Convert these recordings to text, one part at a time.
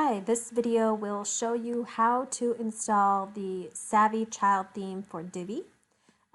Hi, this video will show you how to install the Savvy Child theme for Divi.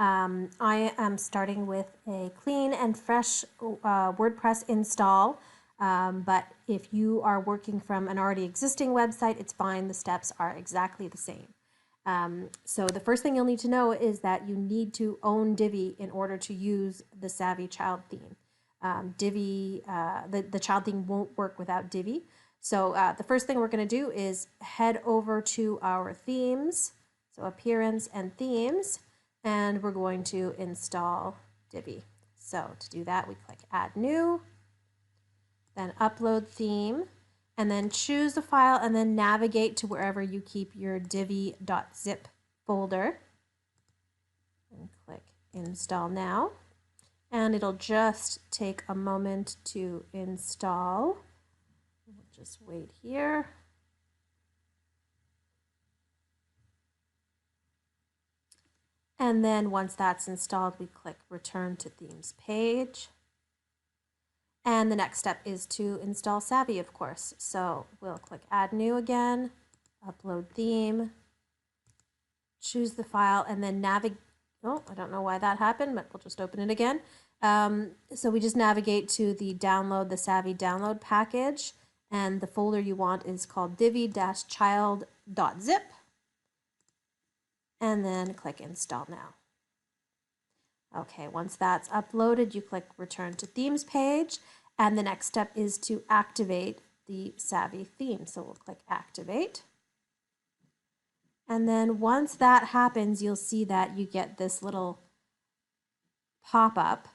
I am starting with a clean and fresh WordPress install, but if you are working from an already existing website, it's fine. The steps are exactly the same. So the first thing you'll need to know is that you need to own Divi in order to use the Savvy Child theme. Divi, the child theme won't work without Divi. So the first thing we're going to do is head over to our themes, so appearance and themes, and we're going to install Divi. So to do that, we click add new, then upload theme, and then choose the file and then navigate to wherever you keep your divi.zip folder and click install now. And it'll just take a moment to install. We'll just wait here. And then once that's installed, we click return to themes page. And the next step is to install Savvy, of course. So we'll click add new again, upload theme, choose the file, and then navigate. Oh, I don't know why that happened, but we'll just open it again. So we just navigate to the Savvy download package, and the folder you want is called divi-child.zip, and then click install now. Okay, once that's uploaded, you click return to themes page, and the next step is to activate the Savvy theme. So we'll click activate. And then once that happens, you'll see that you get this little pop-up.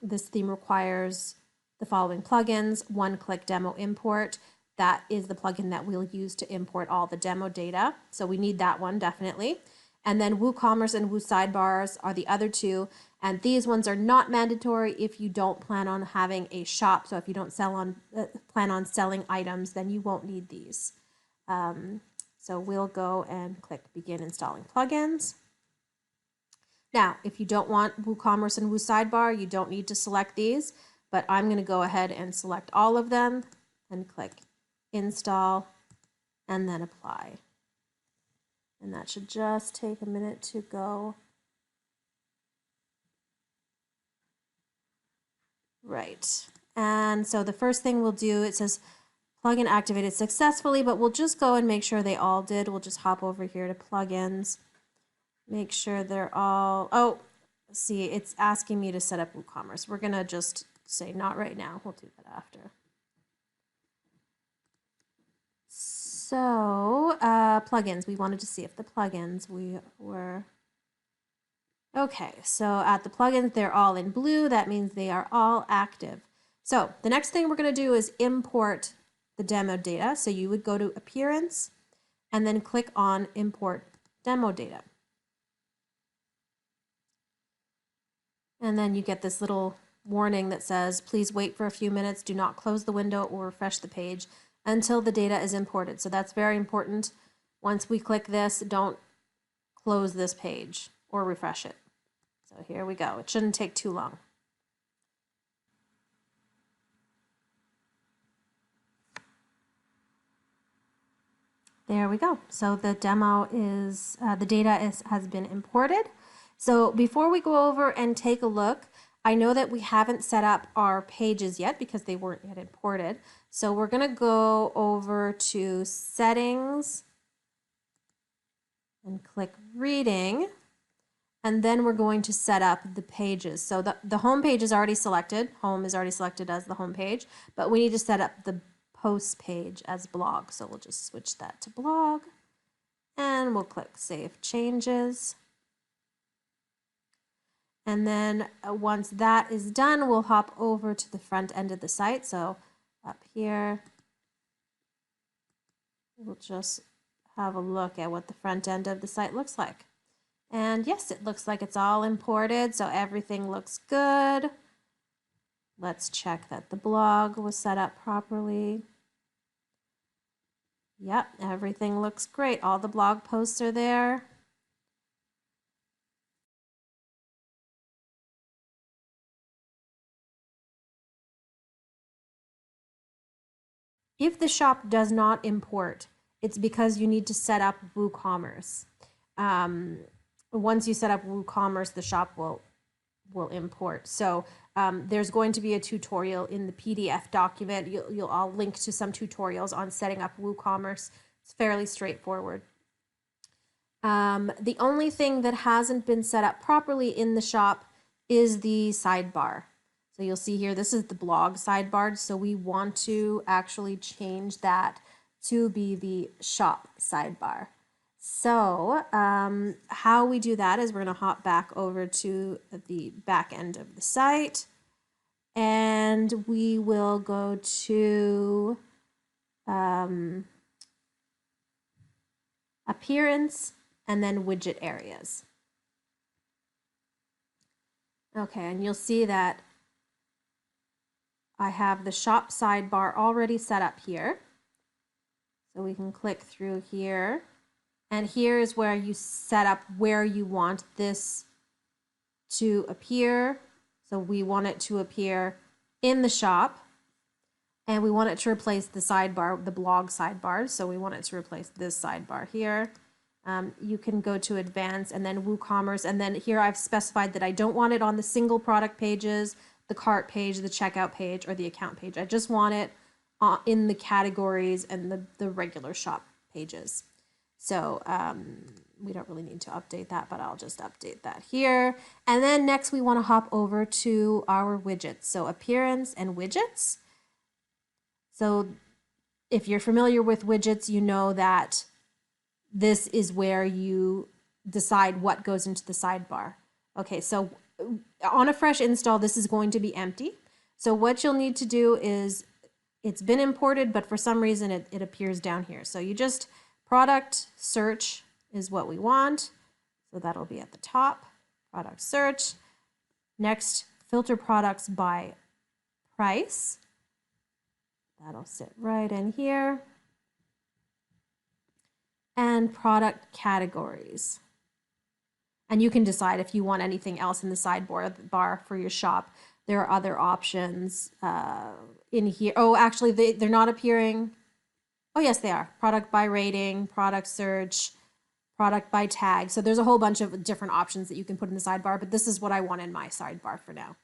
This theme requires the following plugins: one-click demo import. That is the plugin that we'll use to import all the demo data. So we need that one definitely. And then WooCommerce and Sidebars are the other two. And these ones are not mandatory if you don't plan on having a shop. So if you don't plan on selling items, then you won't need these. So we'll go and click begin installing plugins. Now, if you don't want WooCommerce and Sidebar, you don't need to select these, but I'm going to go ahead and select all of them and click install and then apply. And that should just take a minute to go. Right. And so the first thing we'll do, it says plugin activated successfully, but we'll just go and make sure they all did. We'll just hop over here to plugins, make sure they're all, oh, see, it's asking me to set up WooCommerce. We're going to just say not right now. We'll do that after. So plugins, we wanted to see if the plugins were, okay, so at the plugins, they're all in blue. That means they are all active. So the next thing we're going to do is import the demo data. So you would go to appearance and then click on import demo data. And then you get this little warning that says, please wait for a few minutes. Do not close the window or refresh the page until the data is imported. So that's very important. Once we click this, don't close this page or refresh it. So here we go. It shouldn't take too long. There we go. So the demo is, the data has been imported. So before we go over and take a look, I know that we haven't set up our pages yet because they weren't yet imported. So we're going to go over to settings and click reading. And then we're going to set up the pages. So the home page is already selected. Home is already selected as the home page, but we need to set up the post page as blog. So we'll just switch that to blog and we'll click save changes. And then once that is done, we'll hop over to the front end of the site. So up here, we'll just have a look at what the front end of the site looks like. And yes, it looks like it's all imported, so everything looks good. Let's check that the blog was set up properly. Yep, everything looks great. All the blog posts are there. If the shop does not import, it's because you need to set up WooCommerce. Once you set up WooCommerce, the shop will import. So there's going to be a tutorial in the PDF document. I'll link to some tutorials on setting up WooCommerce. It's fairly straightforward. The only thing that hasn't been set up properly in the shop is the sidebar. So you'll see here, this is the blog sidebar. So we want to actually change that to be the shop sidebar. So how we do that is we're going to hop back over to the back end of the site, and we will go to appearance and then widget areas. Okay, and you'll see that I have the shop sidebar already set up here. So we can click through here. And here is where you set up where you want this to appear. So we want it to appear in the shop. And we want it to replace the sidebar, the blog sidebar. So we want it to replace this sidebar here. You can go to advanced and then WooCommerce. And then here I've specified that I don't want it on the single product pages, the cart page, the checkout page, or the account page. I just want it in the categories and the regular shop pages. So we don't really need to update that, but I'll just update that here. And then next we want to hop over to our widgets. So appearance and widgets. So if you're familiar with widgets, you know that this is where you decide what goes into the sidebar. Okay, so on a fresh install, this is going to be empty. So what you'll need to do is, it's been imported, but for some reason it appears down here. So you just product search is what we want. So that'll be at the top, product search. Next, filter products by price. That'll sit right in here. And product categories. And you can decide if you want anything else in the sidebar for your shop. There are other options in here. Oh, actually, they're not appearing. Oh, yes, they are. Product by rating, product search, product by tag. So there's a whole bunch of different options that you can put in the sidebar, but this is what I want in my sidebar for now.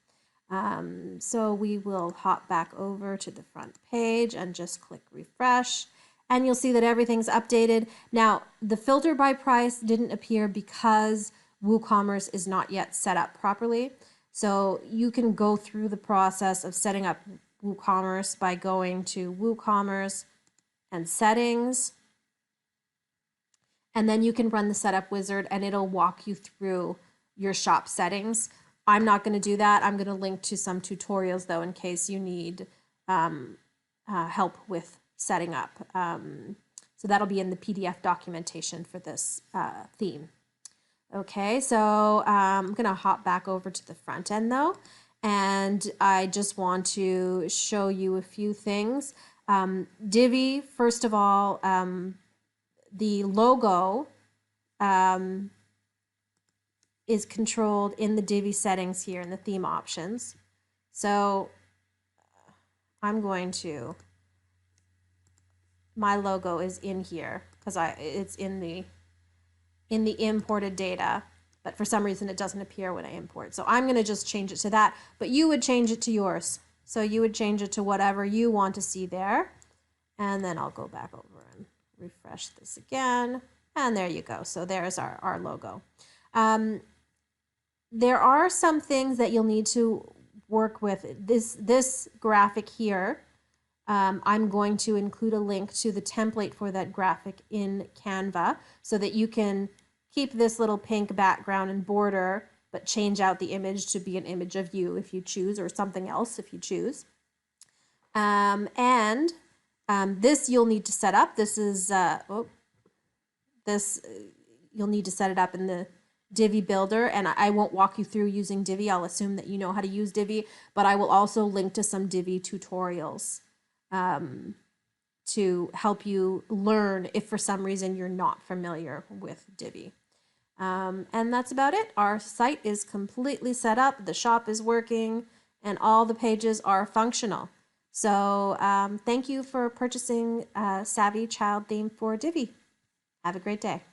So we will hop back over to the front page and just click refresh. And you'll see that everything's updated. Now, the filter by price didn't appear because WooCommerce is not yet set up properly. So you can go through the process of setting up WooCommerce by going to WooCommerce and settings. And then you can run the setup wizard and it'll walk you through your shop settings. I'm not going to do that. I'm going to link to some tutorials though in case you need help with setting up. So that'll be in the PDF documentation for this theme. Okay, so I'm going to hop back over to the front end though, and I just want to show you a few things. Divi, first of all, the logo is controlled in the Divi settings here in the theme options. So I'm going to, my logo is in here because it's in the imported data, but for some reason it doesn't appear when I import. So I'm going to just change it to that, but you would change it to yours. So you would change it to whatever you want to see there. And then I'll go back over and refresh this again. And there you go. So there's our logo. There are some things that you'll need to work with. This graphic here, I'm going to include a link to the template for that graphic in Canva so that you can keep this little pink background and border, but change out the image to be an image of you if you choose, or something else if you choose. This you'll need to set up. This is, you'll need to set it up in the Divi builder, and I won't walk you through using Divi. I'll assume that you know how to use Divi, but I will also link to some Divi tutorials to help you learn if for some reason you're not familiar with Divi. And that's about it. Our site is completely set up, the shop is working, and all the pages are functional. So thank you for purchasing Savvy Child Theme for Divi. Have a great day.